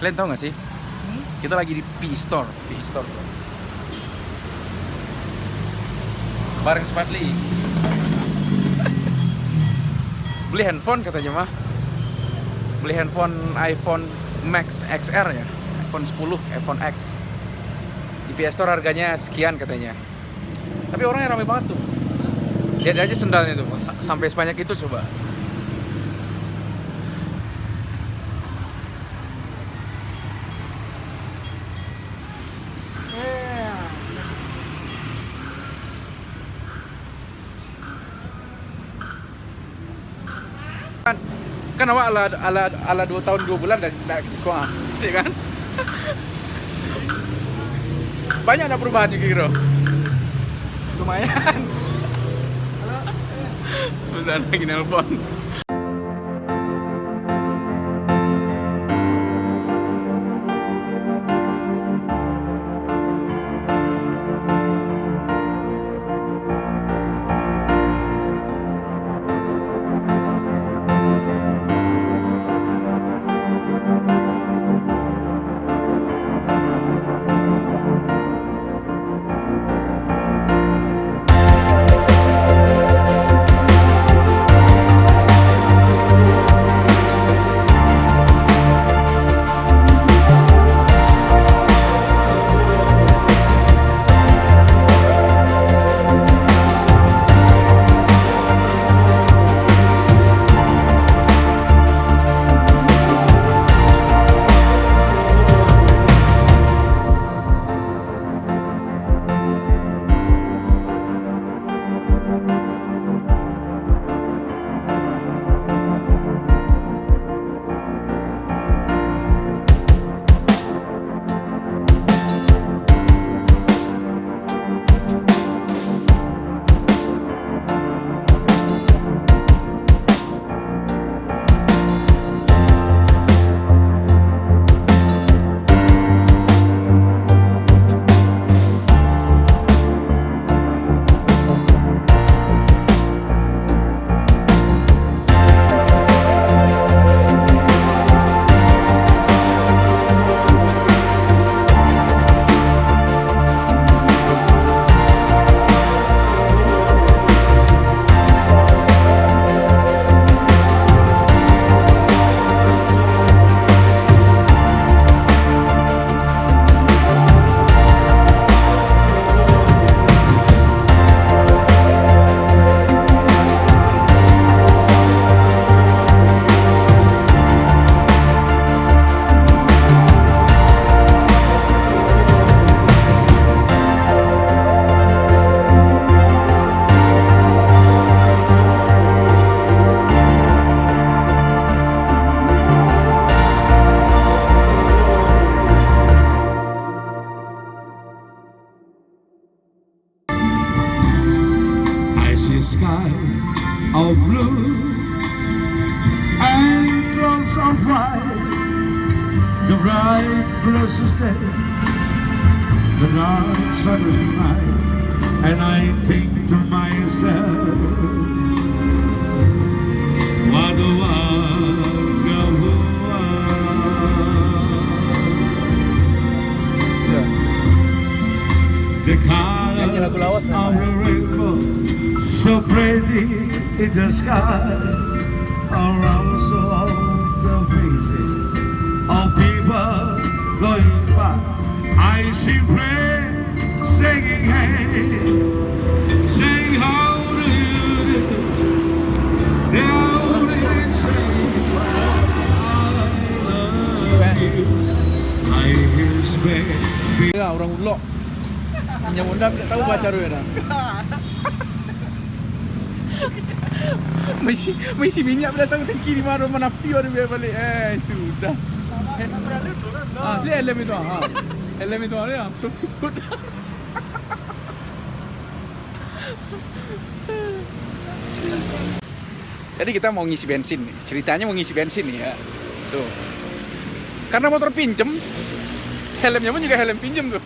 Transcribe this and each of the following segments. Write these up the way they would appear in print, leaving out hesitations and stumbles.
Kalian tahu nggak sih? Kita lagi di P-Store. Bareng Spadli. Beli handphone katanya mah. Beli handphone iPhone Max XR ya. iPhone 10, iPhone X. Di P-Store harganya sekian katanya. Tapi orangnya ramai banget tuh. Lihat aja sendalnya tuh, sampai sebanyak itu coba. Kan awak ala 2 tahun 2 bulan dan ke sekolah, ya kan? Banyak ada perubahannya kira. Lumayan. Sebentar lagi nelpon. Sky of blue and clouds of white, the bright blessed day, the dark summer's night, and I think to myself, what a wonderful world. The colors of the rainbow, so pretty in the sky, around so all the faces of people going by. I see friends singing, hey, saying how do you do? They only say I love you. I hear baby. Ya, orang Ulok. Yang undang tidak tahu baca rueda. Mesti minyak datang tangki di mana pion dia balik. Sudah. Si helm itu. Helm itu ada. Jadi kita mau ngisi bensin nih. Ceritanya mau ngisi bensin nih ya. Tuh. Karena motor pinjem, helmnya pun juga helm pinjem tuh.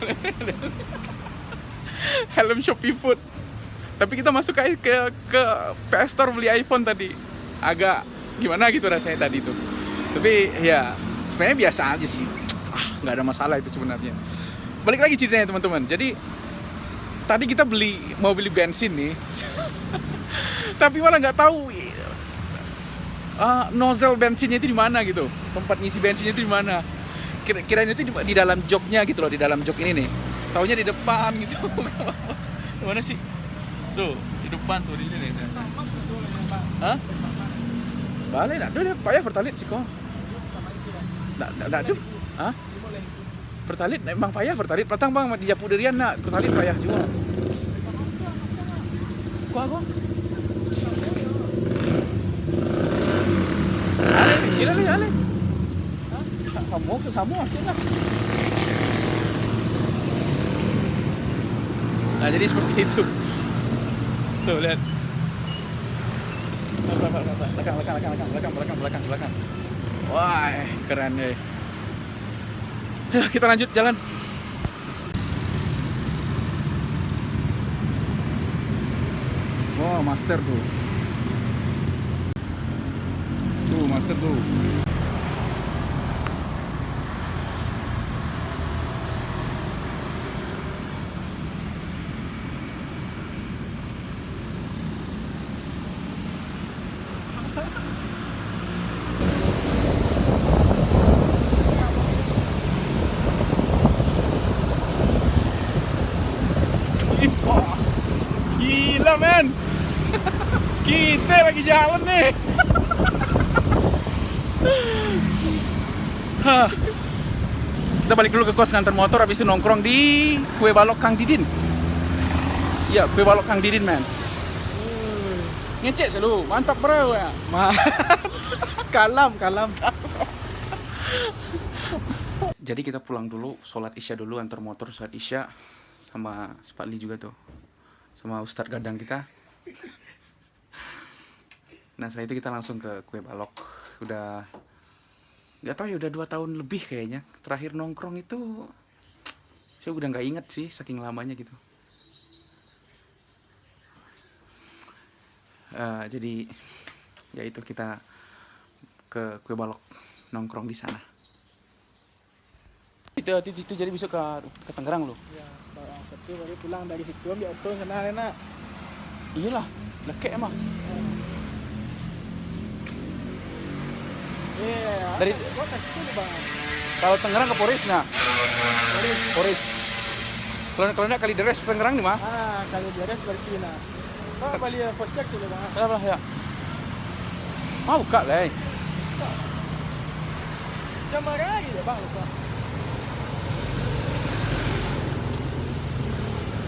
Helm Shopee Food. Tapi kita masuk ke PS Store beli iPhone tadi. Agak gimana gitu rasanya tadi tuh. Tapi ya sebenarnya biasa aja sih. nggak ada masalah itu sebenarnya. Balik lagi ceritanya teman-teman. Jadi tadi kita mau beli bensin nih, tapi malah nggak tahu nozzle bensinnya itu di mana gitu, tempat ngisi bensinnya itu di mana. Kirain itu di dalam joknya gitu loh, di dalam jok ini nih. Taunya di depan gitu. Mana sih? Tuh, di depan tuh di sini. Hah? Balik nak, dia payah pertalit sih kok. Nggak tuh. Hah? Pertalit emang payah pertalit. Patang bang di Japu Derian nak pertalit payah juga. Kok? Ale, sila le, ale. Kamu asyik lah. Nah jadi seperti itu. Tuh lihat. Belakang. Wah, keren deh. Ya, kita lanjut jalan. Wah, master tuh. Tuh, master tuh. Gila men. Kita lagi jalan nih. Kita balik dulu ke kos nganter motor, habis itu nongkrong di Kue Balok Kang Didin. Iya, Kue Balok Kang Didin men. Ngecek selalu, mantap bro ya. Kalam. Jadi kita pulang dulu, sholat isya dulu, antar motor sholat isya sama Spatli juga tuh, sama Ustadz Gadang kita. Nah setelah itu kita langsung ke Kue Balok. Udah nggak tahu ya, udah 2 tahun lebih kayaknya terakhir nongkrong itu. Saya udah nggak inget sih, saking lamanya gitu. Jadi ya itu kita ke Kue Balok nongkrong di sana. Itu jadi besok ke Tangerang loh. Ya, Bang Sabtu baru pulang dari situ ambil auto sana enak. Iyalah, lekek emang. Iya, Dari kota situ Bang. kalau Tangerang ke Poris nah. Poris. Kalau enggak Kalideres Tangerang di mana? Kalau beres berarti nah. Kau balik for check dulu Bang. Lah ya. Mau buka lah. Jam berapa ya Bang lupa.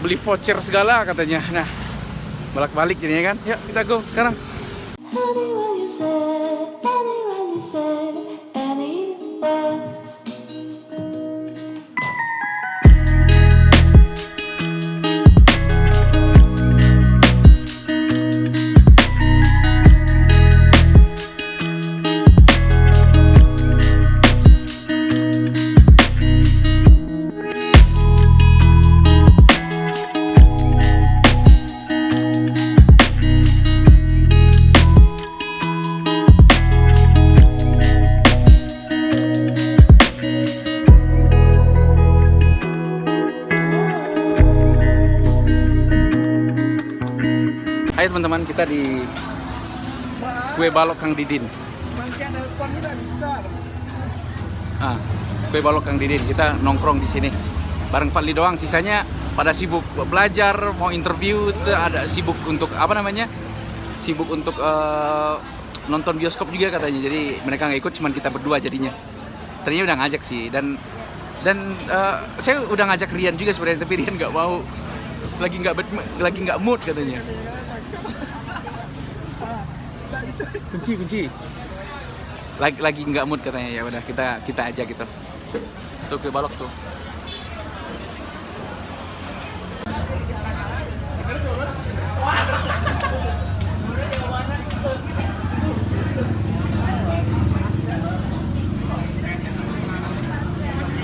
Beli voucher segala katanya. Nah, balik jadinya kan. Yuk kita go sekarang. Anywhere you say, anywhere. Hai teman-teman, kita di Kue Balok Kang Didin. Mungkin telepon tidak bisa. Kue Balok Kang Didin. Kita nongkrong di sini. Bareng Fadli doang, sisanya pada sibuk belajar, mau interview, ada sibuk untuk apa namanya? Sibuk untuk nonton bioskop juga katanya. Jadi mereka nggak ikut, cuman kita berdua jadinya. Ternyata udah ngajak sih, dan saya udah ngajak Rian juga sebenarnya, tapi Rian nggak mau, lagi nggak mood katanya. Kunci. Lagi nggak mood katanya, ya udah kita aja gitu. Tuh Kue Balok tuh.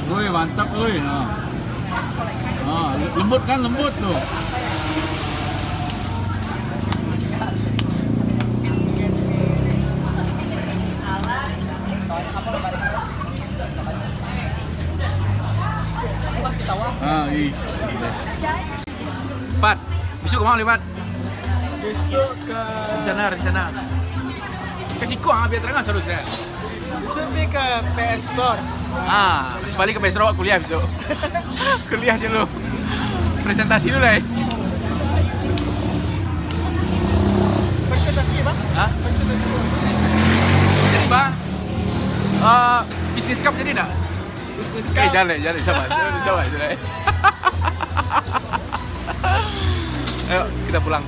Woi mantap woi. Lembut kan, lembut tuh. kemana Limat? Besok ke Rencana. Kasih kuang biar terang seharusnya. besok pergi ke PS Store. Sebalik ke Besok kuliah besok. Kuliah dulu. Presentasi dulu ya. Presentasi bang? Hah? Presentasi. Jadi bang, bisnis cup jadi enggak? Bisnis Jangan coba. Ayo kita pulang.